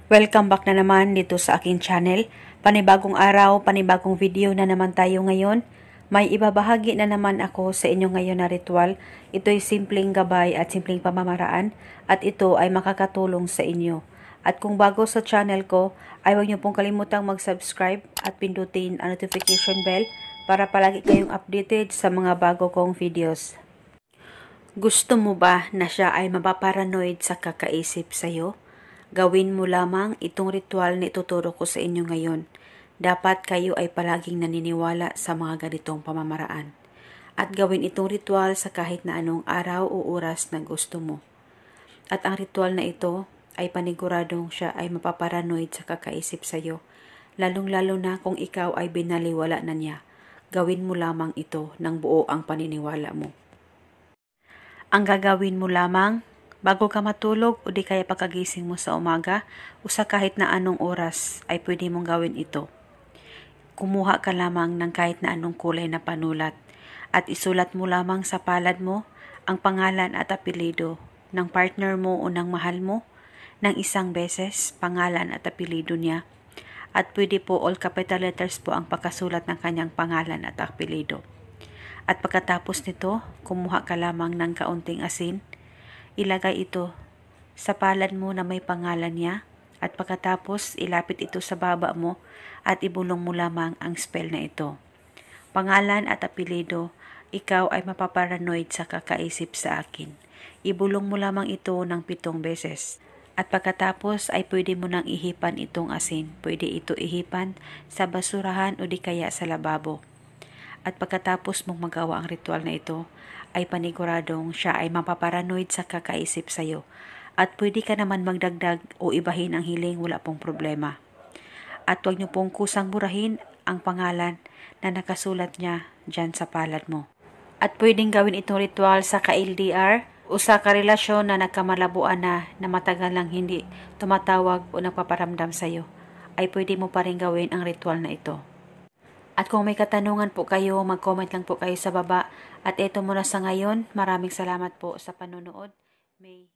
Welcome back na naman dito sa aking channel. Panibagong araw, panibagong video na naman tayo ngayon. May ibabahagi na naman ako sa inyo ngayon na ritual. Ito'y simpleng gabay at simpleng pamamaraan at ito ay makakatulong sa inyo. At kung bago sa channel ko, ay huwag niyo pong kalimutang mag-subscribe at pindutin ang notification bell para palagi kayong updated sa mga bago kong videos. Gusto mo ba na siya ay mapaparanoid sa kakaisip sa'yo? Gawin mo lamang itong ritual na ituturo ko sa inyo ngayon. Dapat kayo ay palaging naniniwala sa mga ganitong pamamaraan. At gawin itong ritual sa kahit na anong araw o oras na gusto mo. At ang ritual na ito ay paniguradong siya ay mapaparanoid sa kakaisip sa iyo. Lalong-lalo na kung ikaw ay binaliwala na niya. Gawin mo lamang ito ng buo ang paniniwala mo. Ang gagawin mo lamang, bago ka matulog o di kaya pagkagising mo sa umaga o sa kahit na anong oras ay pwede mong gawin ito. Kumuha ka lamang ng kahit na anong kulay na panulat at isulat mo lamang sa palad mo ang pangalan at apelido ng partner mo o ng mahal mo ng isang beses, pangalan at apelido niya. At pwede po all capital letters po ang pagkasulat ng kanyang pangalan at apelido. At pagkatapos nito, kumuha ka lamang ng kaunting asin. Ilagay ito sa palad mo na may pangalan niya at pagkatapos ilapit ito sa baba mo at ibulong mo lamang ang spell na ito. Pangalan at apelido, ikaw ay mapaparanoid sa kakaisip sa akin. Ibulong mo lamang ito ng 7 beses. At pagkatapos ay pwede mo nang ihipan itong asin. Pwede ito ihipan sa basurahan o di kaya sa lababo. At pagkatapos mong magawa ang ritual na ito, ay paniguradong siya ay mapaparanoid sa kakaisip sa iyo. At pwede ka naman magdagdag o ibahin ang hiling, wala pong problema. At huwag niyo pong kusang burahin ang pangalan na nakasulat niya dyan sa palad mo. At pwedeng gawin itong ritual sa ka-LDR o sa karelasyon na nagkamalabuan na matagal lang hindi tumatawag o nagpaparamdam sa iyo. Ay pwede mo pa rin gawin ang ritual na ito. At kung may katanungan po kayo, mag-comment lang po kayo sa baba. At ito muna sa ngayon. Maraming salamat po sa panonood. May